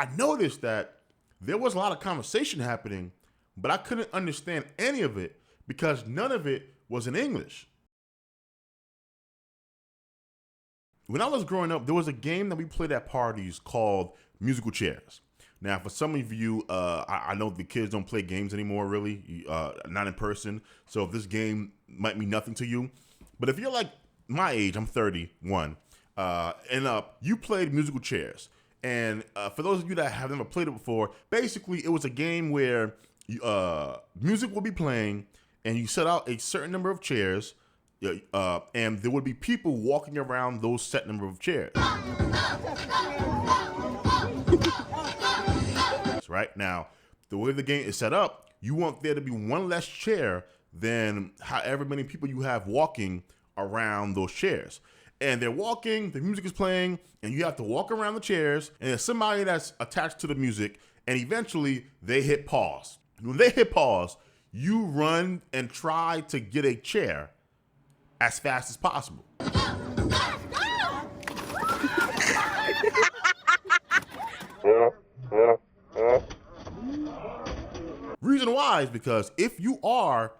I noticed that there was a lot of conversation happening, but I couldn't understand any of it because none of it was in English. When I was growing up, there was a game that we played at parties called musical chairs. Now, for some of you, I know the kids don't play games anymore, really, not in person. So if this game might mean nothing to you, but if you're like my age, I'm 31, and up, you played musical chairs. And for those of you that have never played it before, basically it was a game where music will be playing, and you set out a certain number of chairs, and there would be people walking around those set number of chairs. Right now, the way the game is set up, you want there to be one less chair than however many people you have walking around those chairs. And they're walking, the music is playing, and you have to walk around the chairs, and there's somebody that's attached to the music, and eventually they hit pause. When they hit pause, you run and try to get a chair as fast as possible. Reason why is because if you are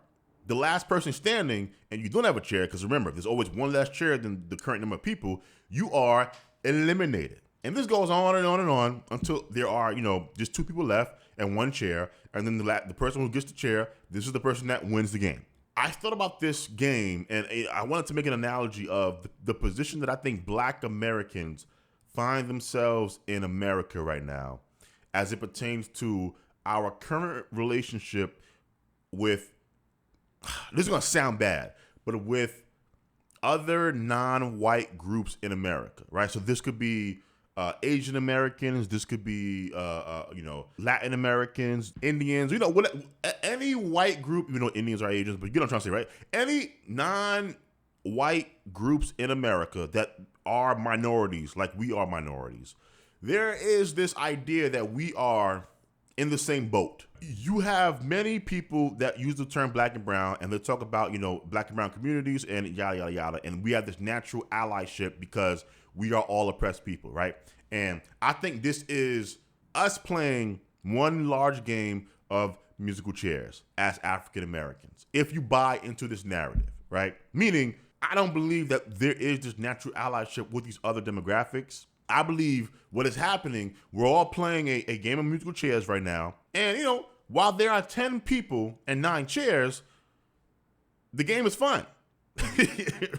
the last person standing and you don't have a chair, because remember, there's always one less chair than the current number of people, you are eliminated. And this goes on and on and on until there are, just two people left and one chair. And then the person who gets the chair, this is the person that wins the game. I thought about this game and I wanted to make an analogy of the position that I think Black Americans find themselves in America right now as it pertains to our current relationship with, this is going to sound bad, but with other non-white groups in America, right? So this could be Asian Americans, this could be, Latin Americans, Indians, any white group, Indians are Asians, but you know what I'm trying to say, right? Any non-white groups in America that are minorities, like we are minorities, there is this idea that we are in the same boat. You have many people that use the term black and brown, and they talk about, black and brown communities and yada, yada, yada. And we have this natural allyship because we are all oppressed people, right? And I think this is us playing one large game of musical chairs as African Americans. If you buy into this narrative, right? Meaning, I don't believe that there is this natural allyship with these other demographics. I believe what is happening, we're all playing a game of musical chairs right now. And, while there are 10 people and 9 chairs, the game is fun,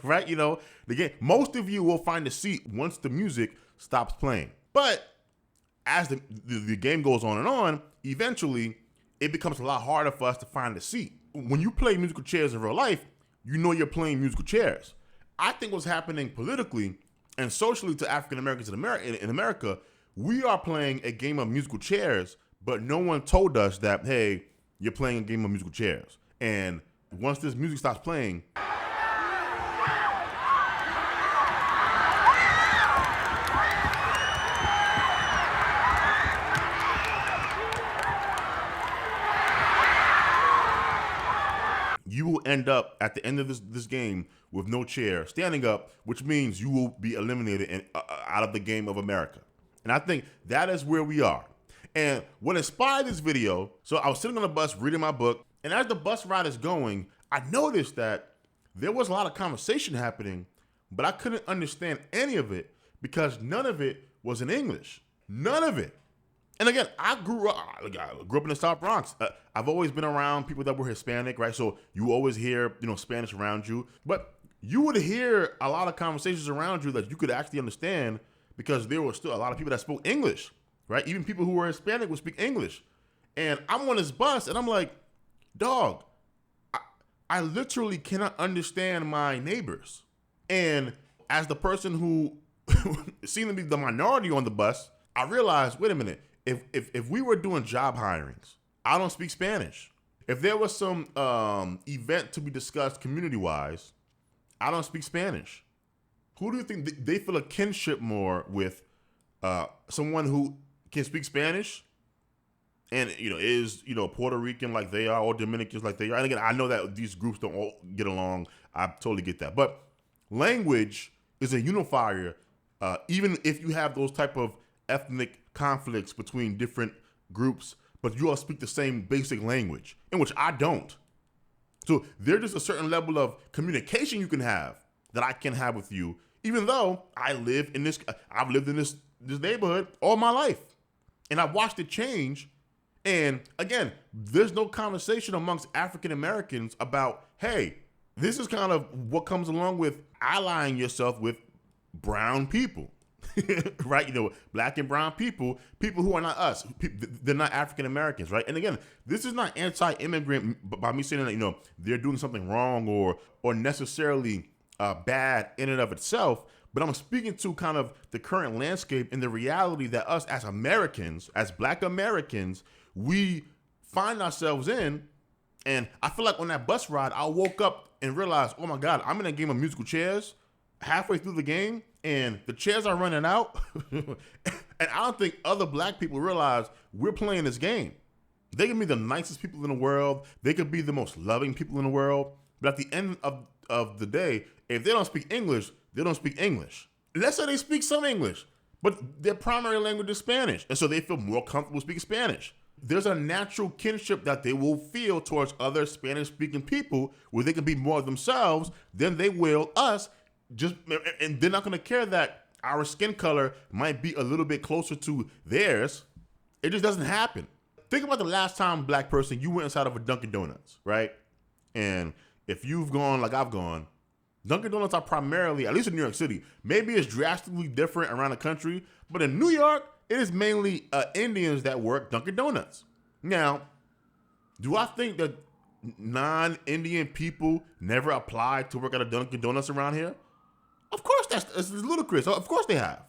right? The game, most of you will find a seat once the music stops playing. But as the game goes on, eventually it becomes a lot harder for us to find a seat. When you play musical chairs in real life, you're playing musical chairs. I think what's happening politically and socially to African Americans in America, we are playing a game of musical chairs, but no one told us that, hey, you're playing a game of musical chairs. And once this music stops playing, you will end up at the end of this game with no chair, standing up, which means you will be eliminated out of the game of America. And I think that is where we are. And what inspired this video, so I was sitting on the bus reading my book, and as the bus ride is going, I noticed that there was a lot of conversation happening, but I couldn't understand any of it because none of it was in English. None of it. And again, I grew up in the South Bronx. I've always been around people that were Hispanic, right? So you always hear, Spanish around you. But you would hear a lot of conversations around you that you could actually understand because there were still a lot of people that spoke English, right? Even people who were Hispanic would speak English. And I'm on this bus and I'm like, dog, I literally cannot understand my neighbors. And as the person who seemed to be the minority on the bus, I realized, wait a minute, if we were doing job hirings, I don't speak Spanish. If there was some event to be discussed community-wise, I don't speak Spanish. Who do you think they feel a kinship more with? Someone who can speak Spanish and is Puerto Rican like they are, or Dominicans like they are. And again, I know that these groups don't all get along. I totally get that. But language is a unifier, even if you have those type of ethnic conflicts between different groups, but you all speak the same basic language, in which I don't. So there's just a certain level of communication you can have that I can have with you, even though I've lived in this neighborhood all my life. And I've watched it change. And again, there's no conversation amongst African Americans about, hey, this is kind of what comes along with allying yourself with brown people, right? Black and brown people who are not us. They're not African Americans, right? And again, this is not anti-immigrant by me saying that, they're doing something wrong or necessarily bad in and of itself. But I'm speaking to kind of the current landscape and the reality that us as Americans, as Black Americans, we find ourselves in. And I feel like on that bus ride, I woke up and realized, oh my God, I'm in a game of musical chairs halfway through the game and the chairs are running out. And I don't think other Black people realize we're playing this game. They can be the nicest people in the world. They could be the most loving people in the world. But at the end of the day, if they don't speak English, they don't speak English. Let's say they speak some English, but their primary language is Spanish. And so they feel more comfortable speaking Spanish. There's a natural kinship that they will feel towards other Spanish-speaking people where they can be more themselves than they will us. And they're not going to care that our skin color might be a little bit closer to theirs. It just doesn't happen. Think about the last time, Black person, you went inside of a Dunkin' Donuts, right? And if you've gone like I've gone, Dunkin' Donuts are primarily, at least in New York City, maybe it's drastically different around the country, but in New York, it is mainly Indians that work Dunkin' Donuts. Now, do I think that non-Indian people never applied to work at a Dunkin' Donuts around here? Of course, it's ludicrous. Of course they have.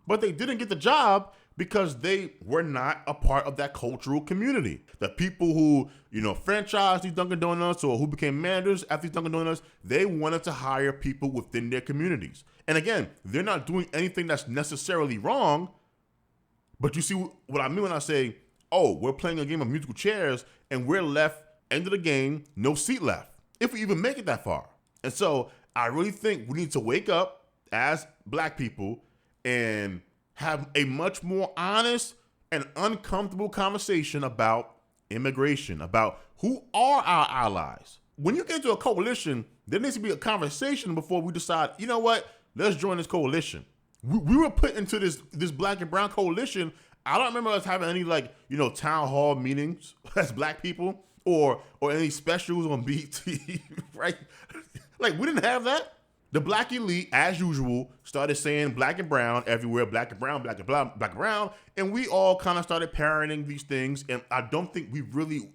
But they didn't get the job because they were not a part of that cultural community. The people who, franchised these Dunkin' Donuts or who became managers at these Dunkin' Donuts, they wanted to hire people within their communities. And again, they're not doing anything that's necessarily wrong. But you see what I mean when I say, oh, we're playing a game of musical chairs and we're left, end of the game, no seat left, if we even make it that far. And so I really think we need to wake up as Black people and have a much more honest and uncomfortable conversation about immigration, about who are our allies. When you get into a coalition, there needs to be a conversation before we decide, you know what, let's join this coalition. We were put into this Black and brown coalition. I don't remember us having any town hall meetings as Black people or any specials on BET, right? Like we didn't have that. The Black elite, as usual, started saying Black and brown everywhere, Black and brown, Black and brown, Black and brown, and we all kind of started parroting these things. And I don't think we really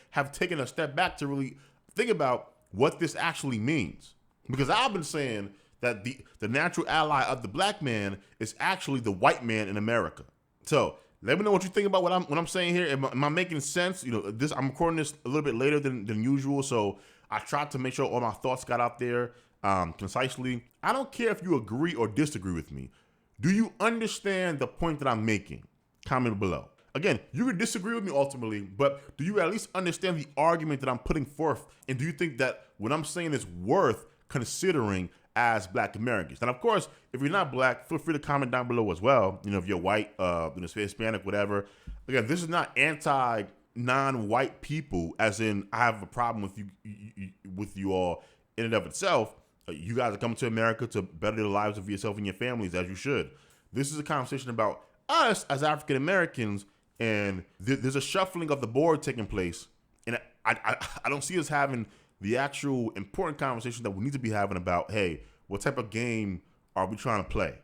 have taken a step back to really think about what this actually means. Because I've been saying that the natural ally of the Black man is actually the white man in America. So let me know what you think about what I'm saying here. Am I making sense? I'm recording this a little bit later than usual, so I tried to make sure all my thoughts got out there concisely. I don't care if you agree or disagree with me. Do you understand the point that I'm making? Comment below. Again, you can disagree with me ultimately, but do you at least understand the argument that I'm putting forth? And do you think that what I'm saying is worth considering as Black Americans? And of course, if you're not Black, feel free to comment down below as well. If you're white, Hispanic, whatever. Again, this is not non-white people, as in I have a problem with you all in and of itself. You guys are coming to America to better the lives of yourself and your families, as you should. This is a conversation about us as African Americans, and there's a shuffling of the board taking place. And I don't see us having the actual important conversation that we need to be having about, hey, what type of game are we trying to play?